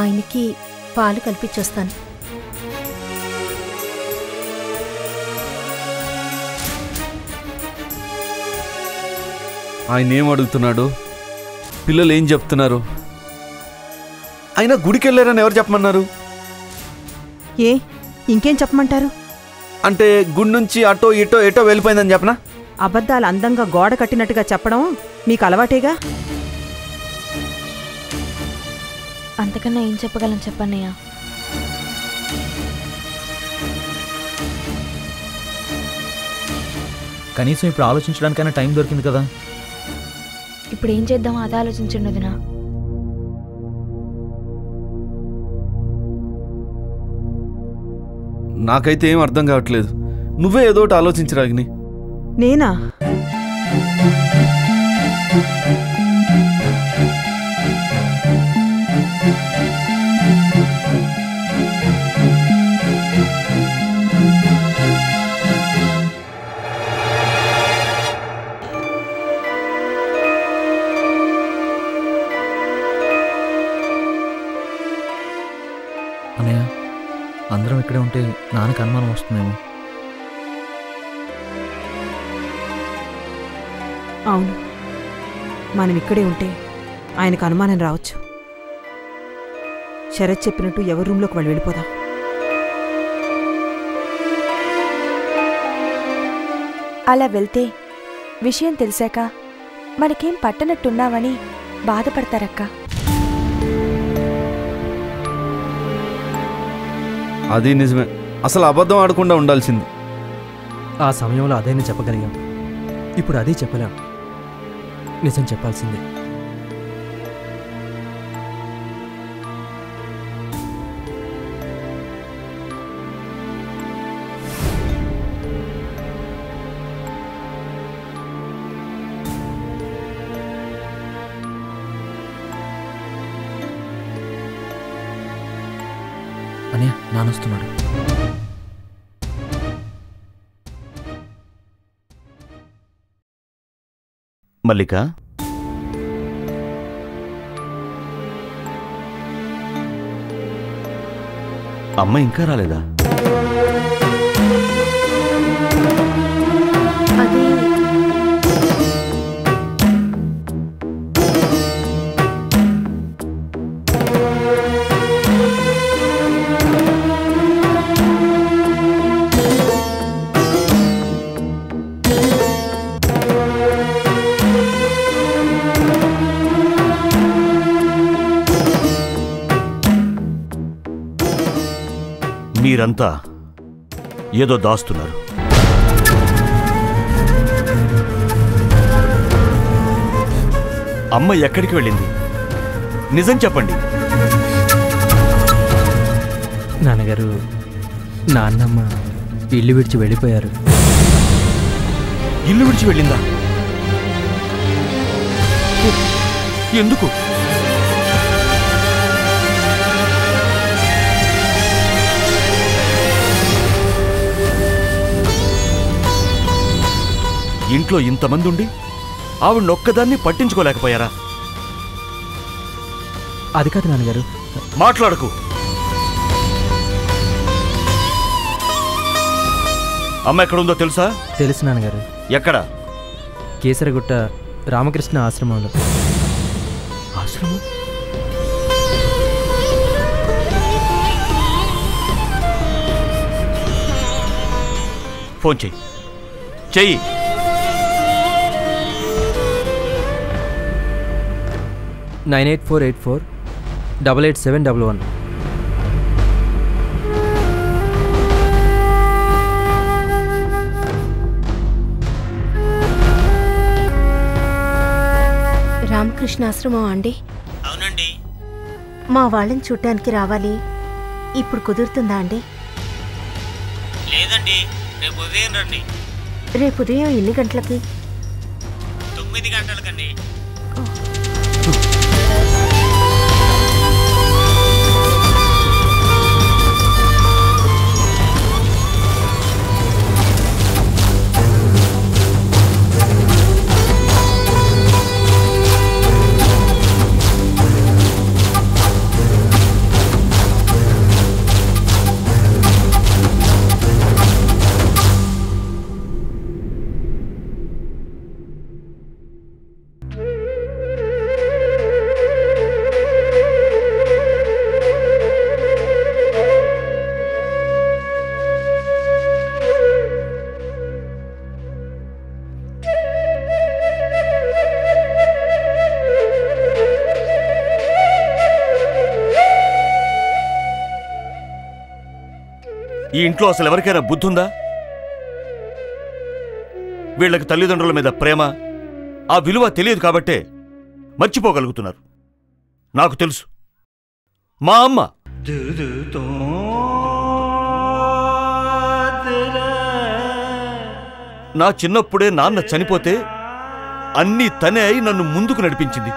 ఆయనకి పాలు కల్పించొస్తాను. ఆయన ఏం అడుగుతున్నాడు, పిల్లలు ఏం చెప్తున్నారు? అయినా గుడికి వెళ్ళారని ఎవరు చెప్పమన్నారు? ఏ ఇంకేం చెప్పమంటారు? అంటే గుడి నుంచి అటో ఇటో ఎటో వెళ్ళిపోయిందని చెప్పనా? అబద్ధాలు అందంగా గోడ కట్టినట్టుగా చెప్పడం మీకు అలవాటేగా. అంతకన్నా ఏం చెప్పగలను చెప్పన్నయ్య? కనీసం ఇప్పుడు ఆలోచించడానికైనా టైం దొరికింది కదా. ఇప్పుడు ఏం చేద్దాం అది ఆలోచించండి వదినా. నాకైతే ఏం అర్థం కావట్లేదు. నువ్వే ఏదో ఒకటి ఆలోచించు రాగిని. నేనా? అన్నయ్య, అందరం ఇక్కడే ఉంటే నాన్నకు అనుమానం వస్తుందేమో. అవును, మనం ఇక్కడే ఉంటే ఆయనకు అనుమానం రావచ్చు. శరత్ చెప్పినట్టు ఎవరి రూమ్లోకి వాళ్ళు వెళ్ళిపోదాం. అలా వెళ్తే విషయం తెలిసాక మనకేం పట్టనట్టున్నామని బాధపడతారక్క. అది నిజమే. అసలు అబద్ధం ఆడకుండా ఉండాల్సింది. ఆ సమయంలో అదైనా చెప్పగలిగాం, ఇప్పుడు అదే చెప్పలేం. నిజం చెప్పాల్సిందే. అన్నయ్య, నానొస్తున్నాడు. మల్లిక, అమ్మ ఇంకా రాలేదా? అది మీరంతా ఏదో దాస్తున్నారు. అమ్మ ఎక్కడికి వెళ్ళింది? నిజం చెప్పండి. నాన్నగారు, నాన్నమ్మ ఇల్లు విడిచి వెళ్ళిపోయారు. ఇల్లు విడిచి వెళ్ళిందా? ఎందుకు? ఇంట్లో ఇంతమంది ఉండి ఆవిడొక్కదాన్ని పట్టించుకోలేకపోయారా? అది కాదు నాన్నగారు. మాట్లాడకు. అమ్మ ఎక్కడుందో తెలుసా? తెలుసు నాన్నగారు. ఎక్కడ? కేసరగుట్ట రామకృష్ణ ఆశ్రమంలో. ఆశ్రమం? ఫోన్ చెయ్యి. చెయ్యి. 9848488711. రామకృష్ణ ఆశ్రమం అండి? అవునండి. మా వాళ్ళని చూడ్డానికి రావాలి. ఇప్పుడు కుదురుతుందా అండి? లేదండి, రేపు ఉదయం రండి. రేపు ఉదయం ఎన్ని గంటలకి? 9 గంటలకండి. ఈ ఇంట్లో అసలు ఎవరికైనా బుద్ధుందా? వీళ్ళకి తల్లిదండ్రుల మీద ప్రేమ, ఆ విలువ తెలియదు కాబట్టే మర్చిపోగలుగుతున్నారు. నాకు తెలుసు. మా అమ్మ నా చిన్నప్పుడే నాన్న చనిపోతే అన్నీ తనే అయి నన్ను ముందుకు నడిపించింది.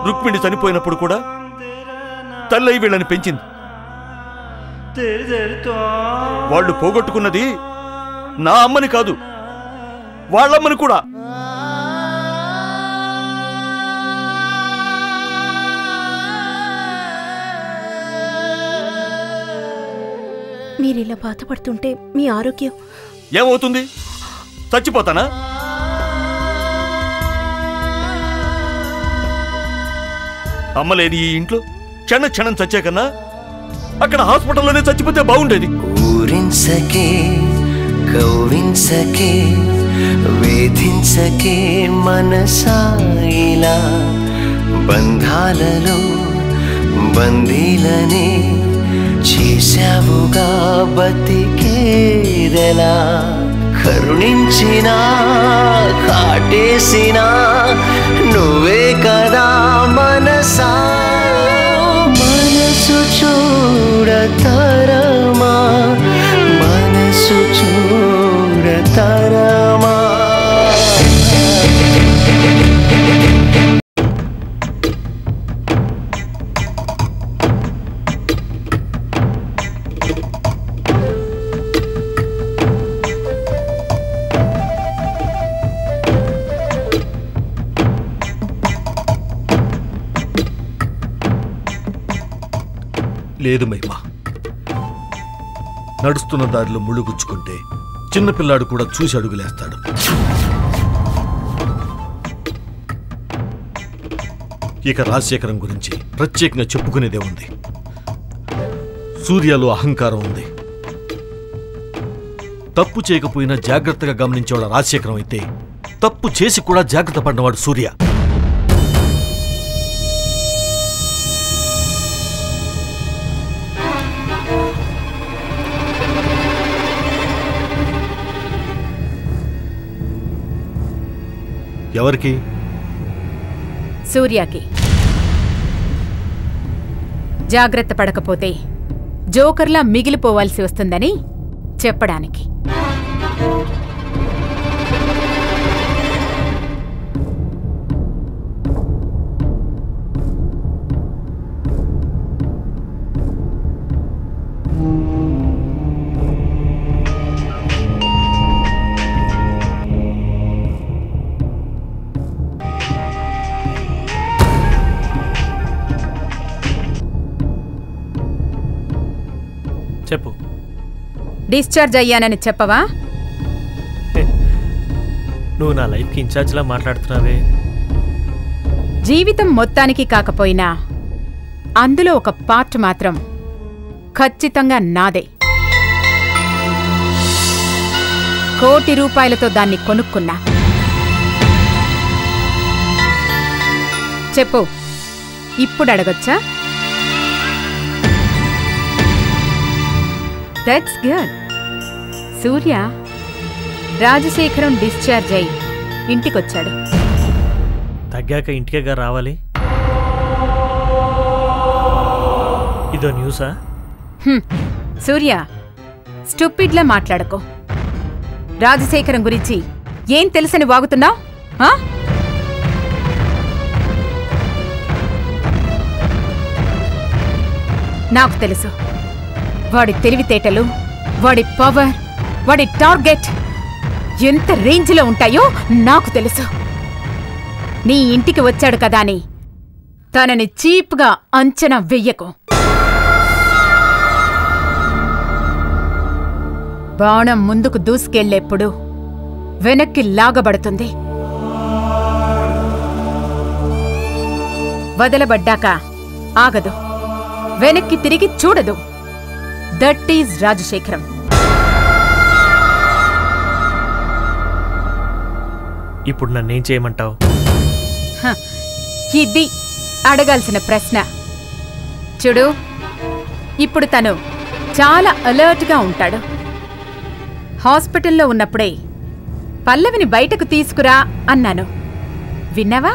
రుక్మిణి చనిపోయినప్పుడు కూడా తల్లై వీళ్ళని పెంచింది. వాళ్ళు పోగొట్టుకున్నది నా అమ్మని కాదు, వాళ్ళమ్మని కూడా. మీరిలా బాధపడుతుంటే మీ ఆరోగ్యం ఏమవుతుంది? చచ్చిపోతానా? అమ్మలేని ఈ ఇంట్లో క్షణ క్షణం చచ్చే కన్నా అక్కడ హాస్పిటల్లోనే చచ్చిపోతే బాగుండేది. ఊరించకే కౌరించకే వేధించకే మనసాయిలా బంధాలలో బందీలనే చేశావుగా బతికేదెలా కరుణించినా కాటేసినా నువ్వే కదా మనసా మనసు చూడతరమా మనసు చూడతరమా లేదు మహిమ, నడుస్తున్న దారిలో ముళ్ళుగుచ్చుకుంటే చిన్నపిల్లాడు కూడా చూసి అడుగులేస్తాడు. ఇక రాజశేఖరం గురించి ప్రత్యేకంగా చెప్పుకునేదే ఉంది. సూర్యలో అహంకారం ఉంది. తప్పు చేయకపోయినా జాగ్రత్తగా గమనించేవాడు రాజశేఖరం అయితే, తప్పు చేసి కూడా జాగ్రత్త పడినవాడు సూర్య. ఎవరికి? సూర్యకి. జాగ్రత్త పడకపోతే జోకర్లా మిగిలిపోవాల్సి వస్తుందని చెప్పడానికి. చెప్పు. డిశ్చార్జ్ అయ్యానని చెప్పవా? నువ్వు నా లైఫ్కి ఇన్ఛార్జ్లా మాట్లాడుతున్నావే. జీవితం మొత్తానికి కాకపోయినా అందులో ఒక పార్ట్ మాత్రం ఖచ్చితంగా నాదే. కోటి రూపాయలతో దాన్ని కొనుక్కున్నా. చెప్పు, ఇప్పుడు అడగొచ్చా? That's good. Surya Rajasekharam discharge అయి ఇంటికొచ్చాడు. తగ్గాక ఇంటికేగా రావాలి. ఇదో న్యూసా? సూర్య, స్టూపిడ్లా మాట్లాడకో. రాజశేఖరం గురించి ఏం తెలుసని వాగుతున్నావు? నాకు తెలుసు. వాడి తెలివితేటలు, వాడి పవర్, వాడి టార్గెట్ ఎంత రేంజ్లో ఉంటాయో నాకు తెలుసు. నీ ఇంటికి వచ్చాడు కదా అని తనని చీప్గా అంచనా వెయ్యకు. బాణం ముందుకు దూసుకెళ్లేప్పుడు వెనక్కి లాగబడుతుంది. వదలబడ్డాక ఆగదు, వెనక్కి తిరిగి చూడదు. That is Rajasekharam. ఇప్పుడు నన్నేం చేయమంటావు? ఇది అడగాల్సిన ప్రశ్న. చూడు, ఇప్పుడు తను చాలా అలర్ట్గా ఉంటాడు. హాస్పిటల్లో ఉన్నప్పుడే పల్లవిని బయటకు తీసుకురా అన్నాను, విన్నావా?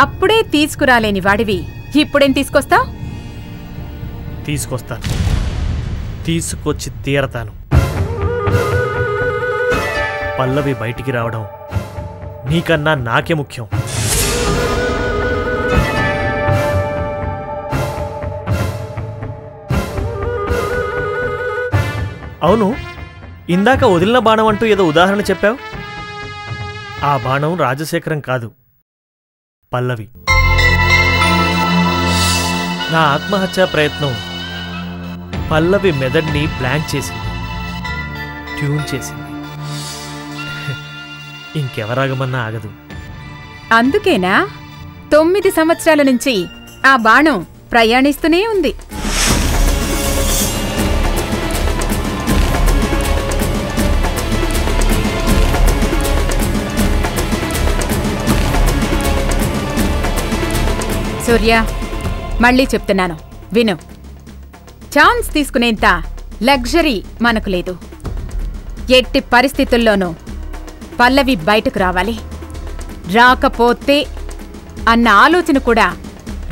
అప్పుడే తీసుకురాలేని వాడివి ఇప్పుడేం తీసుకొస్తావు? తీసుకొస్తాను, తీసుకొచ్చి తీరతాను. పల్లవి బయటికి రావడం నీకన్నా నాకే ముఖ్యం. అవును, ఇందాక వదిలిన బాణం అంటూ ఏదో ఉదాహరణ చెప్పావు. ఆ బాణం రాజశేఖరం కాదు, పల్లవి. నా ఆత్మహత్యా ప్రయత్నం పల్లవి మెదడ్ని బ్లాంక్ చేసింది, ట్యూన్ చేసింది. ఇంకెవరాగమన్నా ఆగదు. అందుకేనా 9 సంవత్సరాల నుంచి ఆ బాణం ప్రయాణిస్తూనే ఉంది. సూర్య, మళ్ళీ చెప్తున్నాను, విను. ఛాన్స్ తీసుకునేంత లగ్జరీ మనకు లేదు. ఎట్టి పరిస్థితుల్లోనూ పల్లవి బయటకు రావాలి. రాకపోతే అన్న ఆలోచన కూడా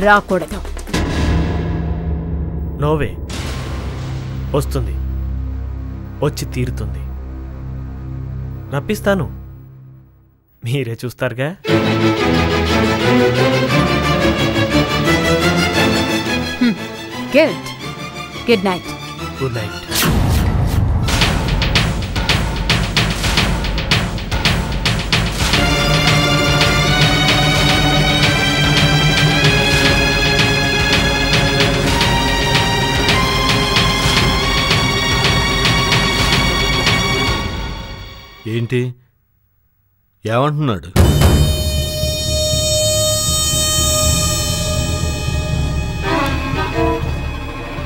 రాకూడదు. నోవే, వస్తుంది, వచ్చి తీరుతుంది. రప్పిస్తాను, మీరే చూస్తారుగా. Good night. Good night. ఏంటి ఏమంటున్నాడు?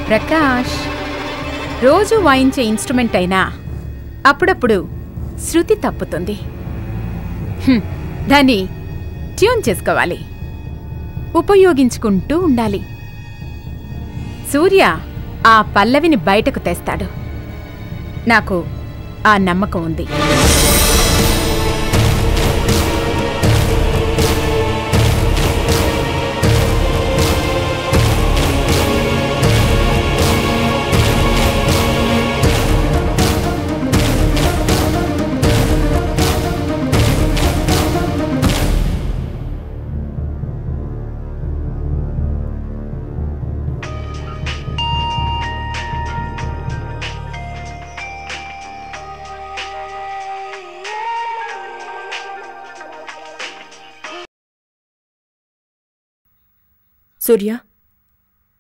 ప్రకాష్, రోజు వాయించే ఇన్స్ట్రుమెంట్ అయినా అప్పుడప్పుడు శృతి తప్పుతుంది. దాన్ని ట్యూన్ చేసుకోవాలి, ఉపయోగించుకుంటూ ఉండాలి. సూర్య ఆ పల్లవిని బయటకు తెస్తాడు. నాకు ఆ నమ్మకం ఉంది. సూర్య,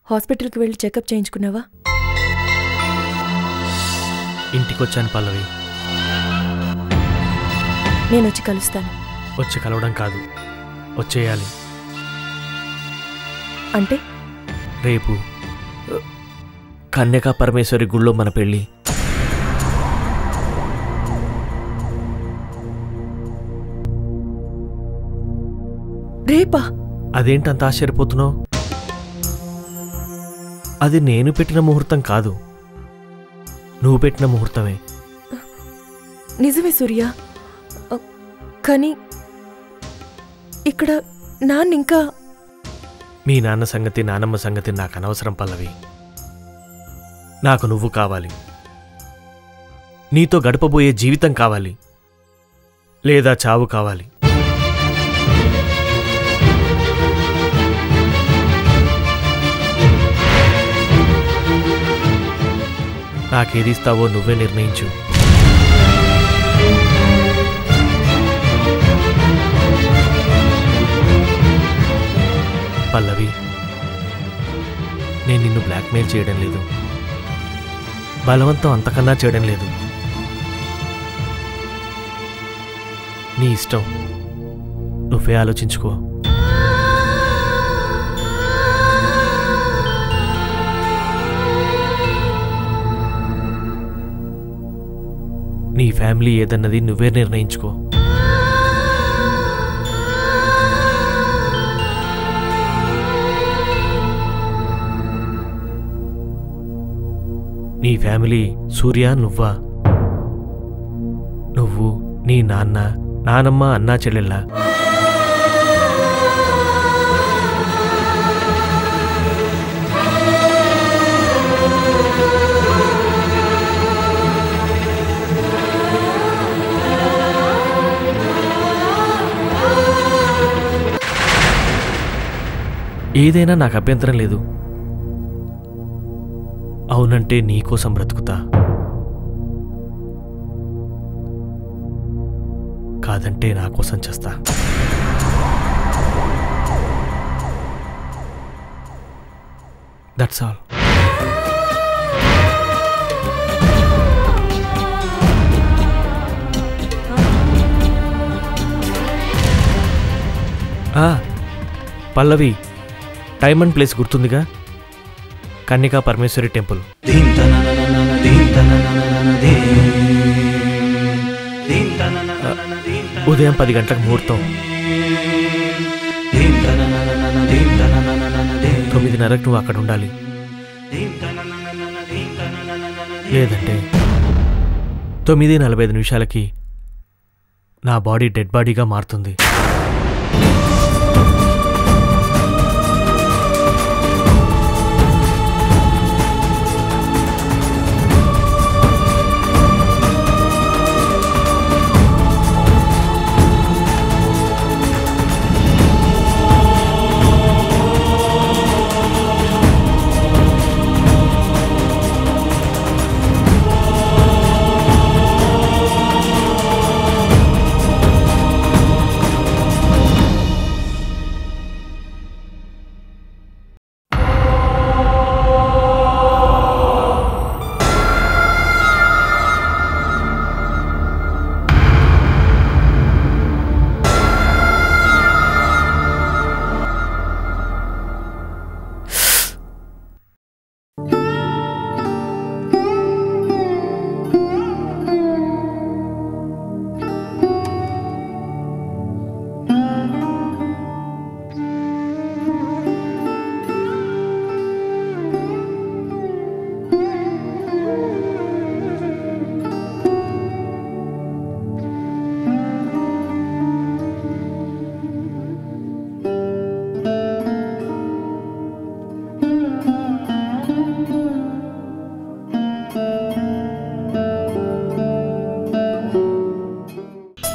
హాస్పిటల్కి వెళ్ళి చెకప్ చేయించుకున్నావా? ఇంటికొచ్చాను పల్లవి. నేను వచ్చి కలుస్తాను. వచ్చి కలవడం కాదు, వచ్చేయాలి. అంటే రేపు కన్యకా పరమేశ్వరి గుళ్ళో మన పెళ్ళి. రేపా? అదేంటంత ఆశ్చర్యపోతున్నావు? అది నేను పెట్టిన ముహూర్తం కాదు, నువ్వు పెట్టిన ముహూర్తమే. నిజమే సూర్య, కానీ ఇక్కడ నాన్నింకా... మీ నాన్న సంగతి, నానమ్మ సంగతి నాకు అనవసరం పల్లవి. నాకు నువ్వు కావాలి, నీతో గడపబోయే జీవితం కావాలి, లేదా చావు కావాలి. నాకేదిస్తావో నువ్వే నిర్ణయించు. పల్లవి, నేను నిన్ను బ్లాక్మెయిల్ చేయడం లేదు, బలవంతం అంతకన్నా చేయడం లేదు. నీ ఇష్టం, నువ్వే ఆలోచించుకో. నీ ఫ్యామిలీ ఏదన్నది నువ్వే నిర్ణయించుకో. నీ ఫ్యామిలీ సూర్య నువ్వా? నువ్వు, నీ నాన్న, నానమ్మ, అన్నా చెల్లెళ్ళా? ఏదైనా నాకు అభ్యంతరం లేదు. అవునంటే నీకోసం బ్రతుకుతా, కాదంటే నా కోసం చేస్తా. That's all. Pallavi, time and place గుర్తుందిగా? కన్నికా పరమేశ్వరి టెంపుల్. ఉదయం 10 గంటలకు ముహూర్తం. 9:30కు నువ్వు అక్కడ ఉండాలి. లేదంటే 9:45 నా బాడీ డెడ్ బాడీగా మారుతుంది.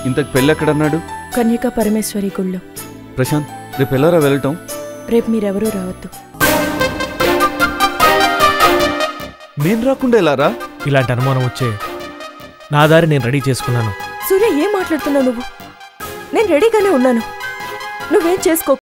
ఇంతకు పెళ్ళి ఎక్కడన్నాడు? కన్యకా పరమేశ్వరి గుళ్ళో. ప్రశాంత్, రేపు ఎలారా వెళ్ళటం? రేపు మీరెవరూ రావద్దు. నేను రాకుండా ఎలారా? ఇలాంటి అనుమానం వచ్చే నా దారి నేను రెడీ చేసుకున్నాను. సూర్య, ఏం మాట్లాడుతున్నావు నువ్వు? నేను రెడీగానే ఉన్నాను, నువ్వేం చేసుకో.